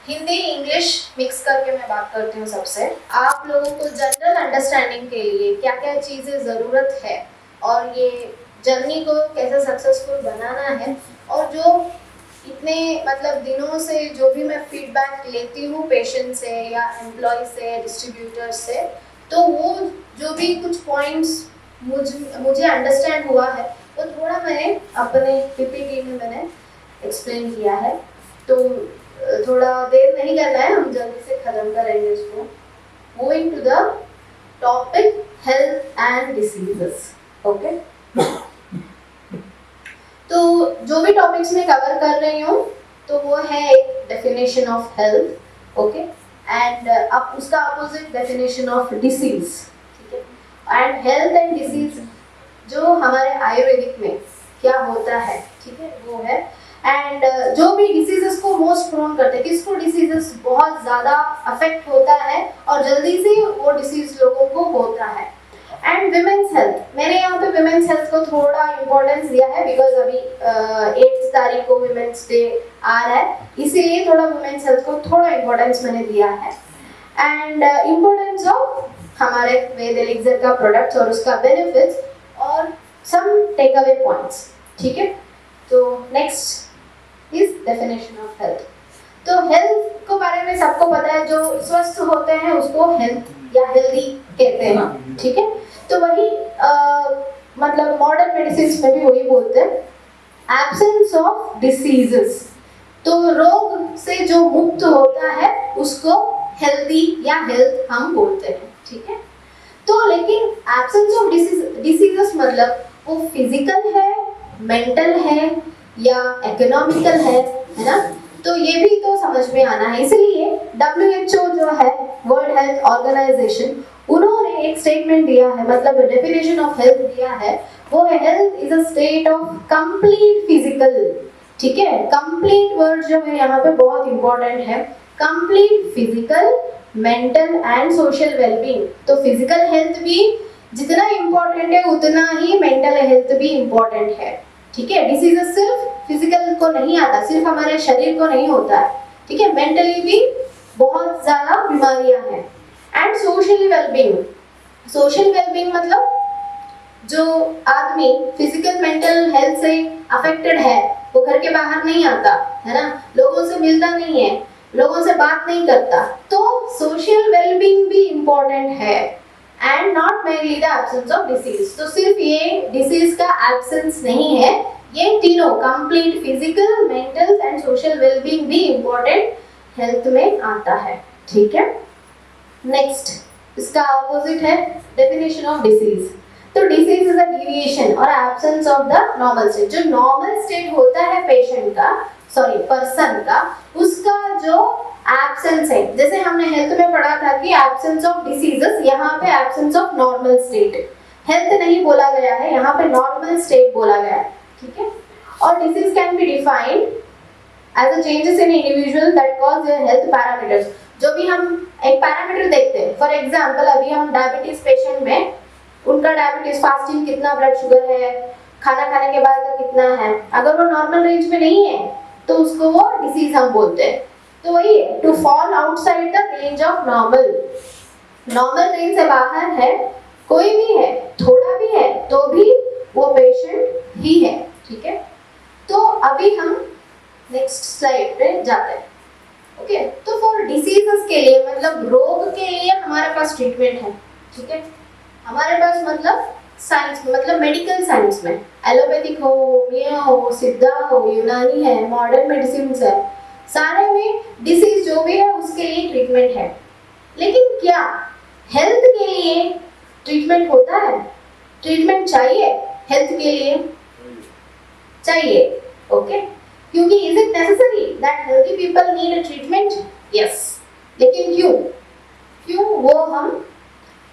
Hindi English mix करके मैं बात करती हूँ सबसे। आप लोगों को जनरल अंडरस्टैंडिंग के लिए क्या क्या चीज़ें ज़रूरत है और ये जर्नी को कैसे सक्सेसफुल बनाना है, और जो इतने मतलब दिनों से जो भी मैं फीडबैक लेती हूँ पेशेंट से या एम्प्लॉय से डिस्ट्रीब्यूटर से, तो वो जो भी कुछ पॉइंट्स मुझे अंडरस्टैंड हुआ है वो थोड़ा मैंने अपने पीपीटी में मैंने एक्सप्लेन किया है। तो थोड़ा देर नहीं करना है, हम जल्दी से खत्म करेंगे इसको। Moving to the topic health and diseases. Okay, तो जो भी टॉपिक्स मैं कवर कर रही हूँ तो वो है एक definition of health, okay, and अब उसका अपोजिट डेफिनेशन ऑफ डिसीज, ठीक है। एंड हेल्थ एंड डिसीज जो हमारे आयुर्वेदिक में क्या होता है, ठीक है, वो है। एंड जो भी डिसीजेस को मोस्ट प्रोन करते हैं, किसको डिसीजेस बहुत ज़्यादा अफेक्ट होता है और जल्दी से वो डिसीज लोगों को होता है। एंड विमेंस हेल्थ, मैंने यहाँ पे विमेंस हेल्थ को थोड़ा इम्पोर्टेंस दिया है बिकॉज अभी 8 तारीख को विमेंस डे आ रहा है, इसीलिए थोड़ा विमेंस हेल्थ को थोड़ा इम्पोर्टेंस मैंने दिया है। एंड इम्पोर्टेंस ऑफ हमारे वेद एलिक्सर का प्रोडक्ट्स और उसका बेनिफिट्स और सम टेक अवे पॉइंट्स, ठीक है। तो next is definition of health. तो हेल्थ को बारे में सबको पता है, जो स्वस्थ होते हैं उसको हेल्थ या हेल्दी कहते हैं, ठीक है। तो वही मतलब मॉडर्न मेडिसिन में भी वही बोलते हैं, एब्सेंस ऑफ डिसीजेस। तो रोग से जो मुक्त होता है उसको हेल्दी या हेल्थ हम बोलते हैं, ठीक है। तो लेकिन एब्सेंस ऑफ डिसीजेस मतलब वो फिजिकल है, मेंटल है या इकोनॉमिकल है ना। तो ये भी तो समझ में आना है, इसलिए WHO जो है वर्ल्ड हेल्थ ऑर्गेनाइजेशन, उन्होंने एक स्टेटमेंट दिया है, मतलब डेफिनेशन ऑफ हेल्थ दिया है, वो है health is a state of complete physical, ठीक है। कंप्लीट वर्ड जो है यहाँ पे बहुत इंपॉर्टेंट है, complete physical, mental and social wellbeing. तो फिजिकल हेल्थ भी जितना इम्पोर्टेंट है उतना ही मेंटल हेल्थ भी इम्पोर्टेंट है, ठीक है। डिसीजेस सिर्फ फिजिकल को नहीं आता, सिर्फ हमारे शरीर को नहीं होता है, ठीक है, मेंटली भी बहुत ज़्यादा बीमारियां हैं। And social wellbeing, social wellbeing मतलब जो आदमी फिजिकल मेंटल हेल्थ से अफेक्टेड है वो घर के बाहर नहीं आता है ना, लोगों से मिलता नहीं है, लोगों से बात नहीं करता, तो सोशल वेलबींग भी इम्पोर्टेंट है। And not mainly the absence of disease. तो सिर्फ ये डिसीज का एब्सेंस नहीं है, ये तीनों complete physical, mental and social wellbeing भी इम्पोर्टेंट हेल्थ में आता है, ठीक है। नेक्स्ट इसका ऑपोजिट है डेफिनेशन ऑफ डिसीज। तो डिसीज इज अ डिविएशन और absence of the normal state. जो नॉर्मल स्टेट होता है पेशेंट का, सॉरी पर्सन का, उसका जो एब्सेंस है, जैसे हमने हेल्थ में पढ़ा था कि एब्सेंस ऑफ डिसीजेस, यहाँ पे absence of normal state, health नहीं बोला गया है, यहाँ पे नॉर्मल स्टेट बोला गया है, ठीक है। और disease can be defined as a changes in individual that cause their health parameters. जो भी हम एक पैरामीटर देखते हैं, फॉर एग्जांपल अभी हम डायबिटीज पेशेंट में उनका डायबिटीज फास्टिंग कितना, ब्लड शुगर है, खाना खाने के बाद का कितना है, अगर वो नॉर्मल रेंज में नहीं है तो उसको वो डिसीज हम बोलते हैं। तो वही है, to fall outside the range of normal, normal range से बाहर है, कोई भी है, थोड़ा भी है, तो भी वो पेशेंट ही है, ठीक है। तो अभी हम नेक्स्ट स्लाइड पे जाते हैं, ओके। तो फॉर डिसीजेस के लिए मतलब रोग के लिए हमारे पास ट्रीटमेंट है, ठीक है। हमारे पास मतलब साइंस में, मतलब मेडिकल साइंस में एलोपैथिक हो, होमियो हो, सिद्धा हो, यूनानी है, मॉडर्न मेडिसिन है, सारे में डिसीज जो भी है उसके लिए ट्रीटमेंट है। लेकिन क्या हेल्थ के लिए ट्रीटमेंट होता है? ट्रीटमेंट चाहिए हेल्थ के लिए? चाहिए, ओके। क्योंकि is it necessary that healthy people need a treatment? Yes. लेकिन क्यों वो हम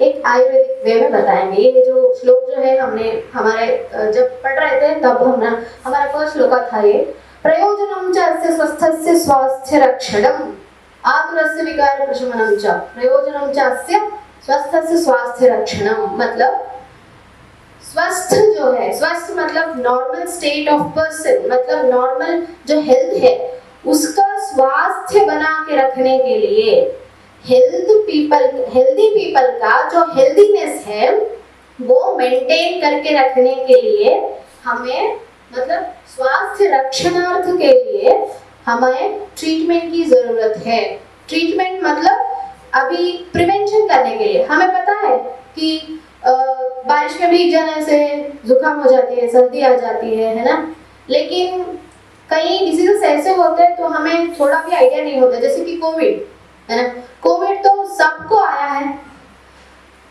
एक आयुर्वेदिक वे में बताएंगे। ये जो श्लोक जो है हमने हमारे जब पढ़ रहे थे तब हमारा फर्स्ट श्लोक था ये, प्रयोजनम च अस्य स्वस्थस्य स्वास्थ्य रक्षणम आतुरस्य विकार प्रशमनम च प्रयोजनम च अस्य स्वस्थस्य स्वास्थ्य रक्षणम। मतलब स्वस्थ जो है, स्वस्थ मतलब नॉर्मल स्टेट ऑफ पर्सन, मतलब नॉर्मल जो हेल्थ है उसका स्वास्थ्य बना के रखने के लिए हेल्दी पीपल का जो हेल्दीनेस है वो मेंटेन करके रखने के लिए हमें मतलब स्वास्थ्य रक्षणार्थ के लिए हमें ट्रीटमेंट की जरूरत है। ट्रीटमेंट मतलब अभी प्रिवेंशन करने के लिए हमें पता है कि बारिश में भीग जाने से जुकाम हो जाती है, सर्दी आ जाती है ना। लेकिन कई डिसीजेस ऐसे होते हैं तो हमें थोड़ा भी आइडिया नहीं होता, जैसे कि कोविड है ना। कोविड तो सबको आया है,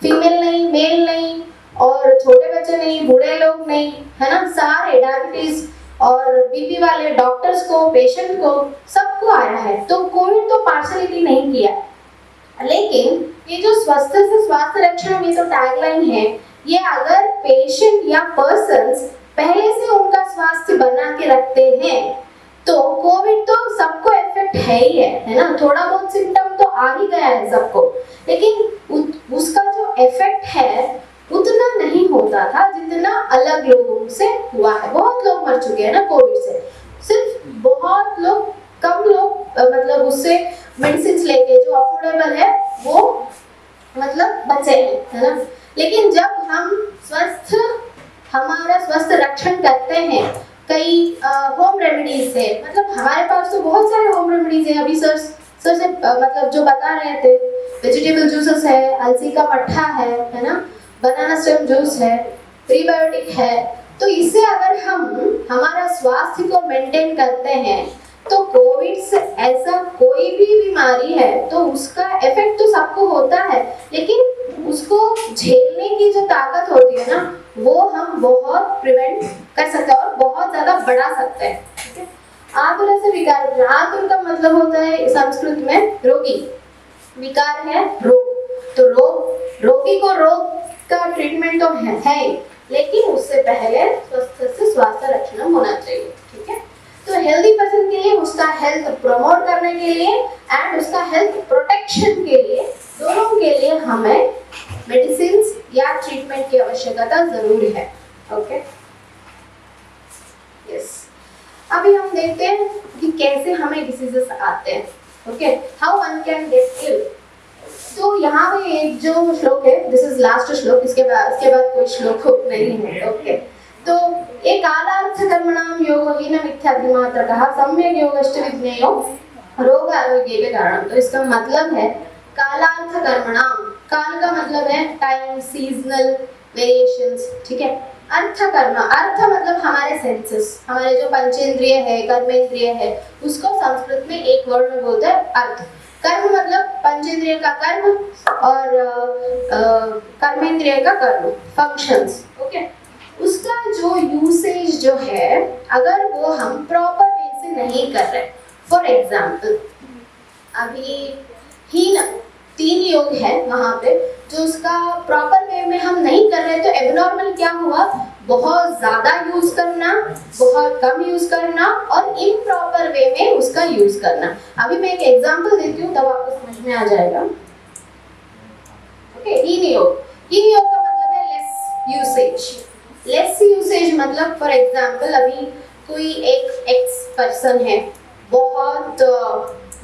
फीमेल नहीं, मेल नहीं, और छोटे बच्चे नहीं, बूढ़े लोग नहीं, है ना। सारे डायबिटीज और बीपी वाले डॉक्टर्स को, पेशेंट को, सबको आया है। तो कोविड तो पार्शलिटी नहीं किया। लेकिन ये जो स्वस्थ से स्वास्थ्य रक्षण, ये तो टैगलाइन है, ये अगर पेशेंट या पर्सन्स पहले से उनका स्वास्थ्य बना के रखते हैं तो कोविड तो सबको इफेक्ट है ही है ना। थोड़ा बहुत सिम्टम तो आ ही गया है सबको, लेकिन उसका जो इफेक्ट है उतना नहीं होता था जितना अलग लोगों से हुआ है। बहुत लोग मर चुके हैं ना कोविड से, सिर्फ बहुत लोग, कम लोग मतलब उससे मेडिसिन लेके जो अफोर्डेबल है वो मतलब बचे हैं, है ना। लेकिन जब हम हमारा स्वस्थ रक्षण करते हैं कई होम रेमेडीज से, मतलब हमारे पास तो बहुत सारे होम रेमेडीज है। अभी सर से मतलब जो बता रहे थे, वेजिटेबल जूसेस है, अलसी का मट्ठा है ना, बनाना स्टेम जूस है, प्रीबायोटिक है। तो इससे अगर हम हमारा स्वास्थ्य को मेंटेन करते हैं तो कोविड से ऐसा कोई भी बीमारी है तो उसका इफेक्ट तो सबको होता है, लेकिन उसको झेलने की जो ताकत होती है ना वो हम बहुत प्रिवेंट कर सकते हैं और बहुत ज्यादा बढ़ा सकते हैं। ठीक है। आतुर से विकार, आतुर का मतलब होता है संस्कृत में रोगी, विकार है रोग। तो रोगी को रोग का ट्रीटमेंट तो है, लेकिन उससे पहले स्वस्थ से स्वास्थ्य रक्षण होना चाहिए। ठीक है। तो हेल्दी पर्सन के लिए, उसका हेल्थ प्रमोट करने के लिए एंड उसका हेल्थ प्रोटेक्शन के लिए, दोनों के लिए हमें मेडिसिन या ट्रीटमेंट की आवश्यकता जरूरी है। Okay, yes. अभी हम देखते हैं कि कैसे हमें डिसीजेस आते हैं। Okay, how one can get ill. तो यहाँ पे एक जो श्लोक है, दिस इज लास्ट श्लोक, इसके बाद कोई श्लोक नहीं है। ओके, तो ये कालार्थ कर्मणाम योगहीन मिथ्यात्रिमात्रकः सम्यक योगश्च विज्ञेयो रोग आरोग्य के कारण। तो इसका मतलब है कालार्थ कर्मणाम, काल का मतलब है टाइम, सीजनल वेरिएशंस। ठीक है। अर्थ कर्म, अर्थ मतलब हमारे सेंसेस, हमारे जो पंचेंद्रिय है, कर्मेंद्रिय है, उसको संस्कृत में एक वर्ड में बोलते हैं अर्थ। कर्म मतलब पंचेंद्रिय का कर्म और कर्मेंद्रिय का कर्म, फंक्शंस। ओके, उसका जो यूसेज जो है अगर वो हम प्रॉपर वे से नहीं कर रहे, फॉर एग्जाम्पल अभी हीन 3 योग है वहाँ पे, जो उसका प्रॉपर वे में हम नहीं कर रहे तो एबनॉर्मल क्या हुआ, बहुत ज्यादा यूज करना, बहुत कम यूज करना और इम्प्रॉपर वे में उसका यूज करना। अभी मैं एक एग्जांपल देती हूँ तब आपको समझ में आ जाएगा। ओके, हीन योग का मतलब है लेस यूसेज। लेस यूसेज मतलब फॉर एग्जांपल अभी कोई एक एक्स पर्सन है, बहुत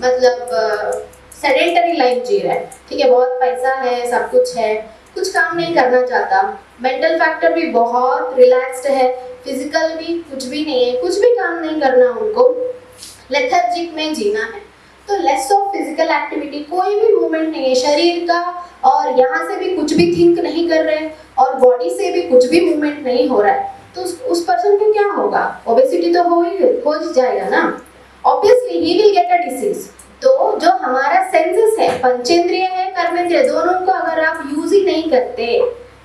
मतलब सेडेंटरी लाइफ जी रहा है। ठीक है, बहुत पैसा है, सब कुछ है, कुछ काम नहीं करना चाहता, मेंटल फैक्टर भी बहुत रिलैक्स्ड है, फिजिकल भी कुछ भी नहीं है, कुछ भी काम नहीं करना उनको, लेथर्जिक में जीना है। तो लेस ऑफ फिजिकल एक्टिविटी, कोई भी मूवमेंट नहीं है शरीर का, और यहाँ से भी कुछ भी थिंक नहीं कर रहे और बॉडी से भी कुछ भी मूवमेंट नहीं हो रहा है, तो उस पर्सन को क्या होगा, ओबेसिटी तो हो ही जाएगा ना, obviously he will get a disease. तो जो हमारा सेंसेस है, पंचेंद्रिय है, कर्मेंद्रिय, दोनों को अगर आप यूज ही नहीं करते,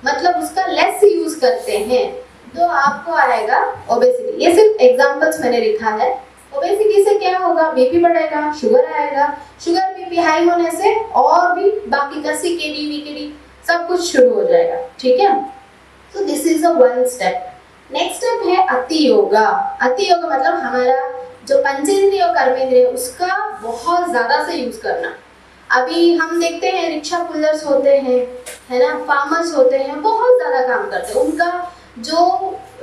मतलब उसका लेस यूज करते हैं, तो आपको आएगा ओबेसिटी। ये सिर्फ एग्जांपल्स मैंने लिखा है। ओबेसिटी से क्या होगा, बीपी बढ़ेगा, शुगर आएगा, शुगर बीपी हाई होने से और भी बाकी का सीकेडी वीकेडी सब कुछ शुरू हो जाएगा। ठीक है, तो this is a one step. Next step है अति योगा। अति योगा मतलब हमारा जो पंचेंद्रिय और कर्मेंद्रिय उसका बहुत ज्यादा से यूज करना। अभी हम देखते हैं रिक्शा पुलर्स होते हैं, है ना, फार्मर्स होते हैं, बहुत ज्यादा काम करते हैं, उनका जो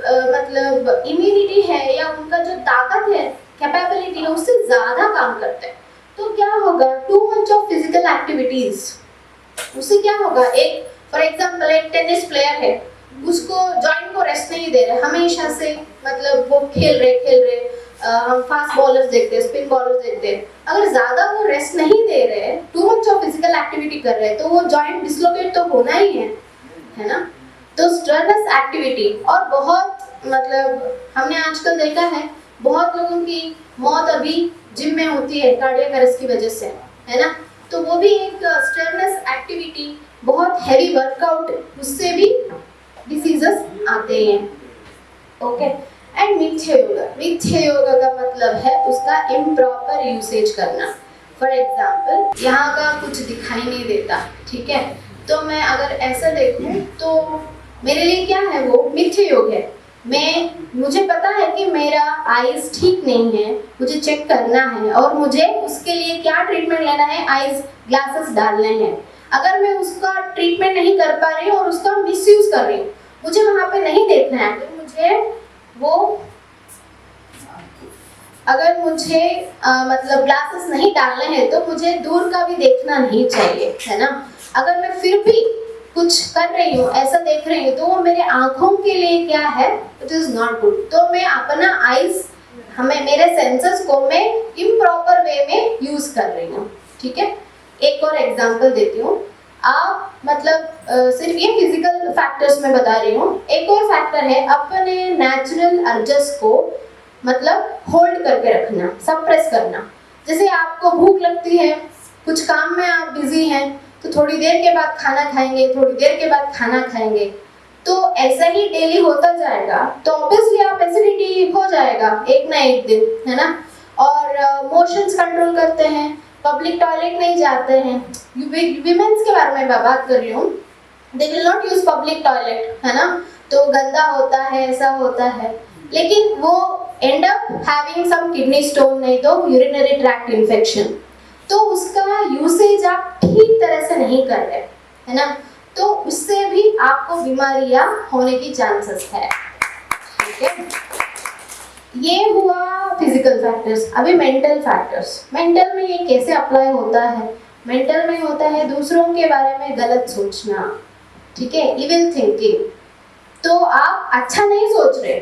मतलब इम्यूनिटी है या उनका जो ताकत है कैपेबिलिटी है उससे ज़्यादा काम करते हैं, तो क्या होगा, too much of physical activities, उससे क्या होगा, एक फॉर एग्जांपल एक टेनिस प्लेयर है, उसको जॉइंट को रेस्ट नहीं दे रहे हमेशा से, मतलब वो खेल रहे हम फास्ट बॉलर्स देखते हैं, स्पिन बॉलर्स देखते हैं, अगर ज्यादा वो रेस्ट नहीं दे रहे, too much of physical activity कर रहे हैं, तो वो जॉइंट डिसलोकेट तो होना ही है ना। तो स्ट्रेनस एक्टिविटी, और बहुत मतलब हमने आजकल देखा है बहुत लोगों की मौत अभी जिम में होती है कार्डियक अरेस्ट की वजह से, है ना। तो वो भी एक स्ट्रेनस एक्टिविटी, बहुत हैवी वर्कआउट, उससे भी डिसीजेस आते हैं। ओके, एंड मिथ्या योगा का मतलब है उसका इम्प्रॉपर यूसेज करना। फॉर एग्जाम्पल यहाँ का कुछ दिखाई नहीं देता, ठीक है, तो मैं अगर ऐसा देखूं तो मेरे लिए क्या है, वो मिथ्या योग है। मुझे पता है कि मेरा आईज ठीक नहीं है, मुझे चेक करना है और मुझे उसके लिए क्या ट्रीटमेंट लेना है, आईज ग्लासेस डालने हैं। अगर मैं उसका ट्रीटमेंट नहीं कर पा रही हूँ और उसका मिसयूज कर रही हूँ, मुझे वहाँ पे नहीं देखना है। अगर मुझे मतलब ग्लासेस नहीं डालने हैं तो मुझे दूर का भी देखना नहीं चाहिए, है ना। अगर मैं फिर भी कुछ कर रही हूँ, ऐसा देख रही हूँ, तो वो मेरे आंखों के लिए क्या है, इट इज नॉट गुड। तो मैं अपना आईज, मेरे सेंसर्स को मैं इम्प्रॉपर वे में यूज कर रही हूँ, ठीक है। एक और एग्जांपल देती हूँ, आप मतलब सिर्फ ये फिजिकल फैक्टर्स में बता रही हूँ, एक और फैक्टर है अपने नेचुरल अर्जेस को मतलब होल्ड करके रखना, सप्रेस करना। जैसे आपको भूख लगती है, कुछ काम में आप बिजी हैं, तो थोड़ी देर के बाद खाना खाएंगे, थोड़ी देर के बाद खाना खाएंगे, तो ऐसा ही डेली होता जाएगा, तो ऑब्वियसली आप एसिडिटी हो जाएगा एक ना एक दिन, है ना। और मोशंस कंट्रोल करते हैं, पब्लिक टॉयलेट नहीं जाते हैं, विमेंस के बारे में बात कर रही हूँ, they will not use public toilet, है ना, तो गंदा होता है, ऐसा होता है, लेकिन वो end up having some kidney stone, नहीं तो यूरिनरी ट्रैक्ट इन्फेक्शन। तो उसका यूसेज आप ठीक तरह से नहीं कर रहे, है ना, तो उससे भी आपको बीमारियां होने की चांसेस है, ठीक है। ये हुआ फिजिकल फैक्टर्स। अभी मेंटल फैक्टर्स, मेंटल में ये कैसे अप्लाई होता है, मेंटल में होता है दूसरों के बारे में गलत सोचना, ठीक है, इविल थिंकिंग। तो आप अच्छा नहीं सोच रहे,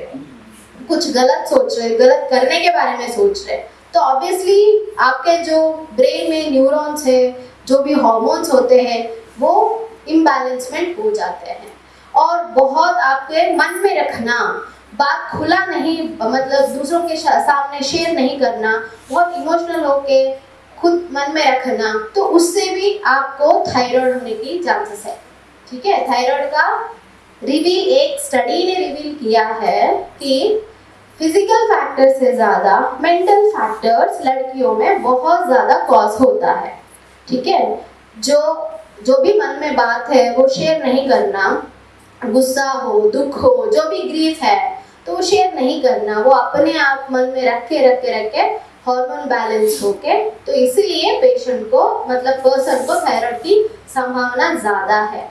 कुछ गलत सोच रहे, गलत करने के बारे में सोच रहे, तो ऑब्वियसली आपके जो ब्रेन में न्यूरॉन्स है, जो भी हार्मोन्स होते हैं, वो इम्बैलेंसमेंट हो जाते हैं। और बहुत आपके मन में रखना, बात खुला नहीं, मतलब दूसरों के सामने शेयर नहीं करना, बहुत इमोशनल होके खुद मन में रखना, तो उससे भी आपको थायराइड होने की चांसेस है, ठीक है। थायराइड का एक स्टडी ने रिवील किया है कि फिजिकल फैक्टर से ज़्यादा मेंटल फैक्टर्स लड़कियों में बहुत ज़्यादा कॉज होता है, ठीक है। जो भी मन में बात है वो शेयर नहीं करना, गुस्सा हो, दुख हो, जो भी ग्रीफ है, तो वो शेयर नहीं करना, वो अपने आप मन में रख के हार्मोन बैलेंस होके, तो इसीलिए पेशेंट को मतलब पर्सन को थायराइड की संभावना ज़्यादा है।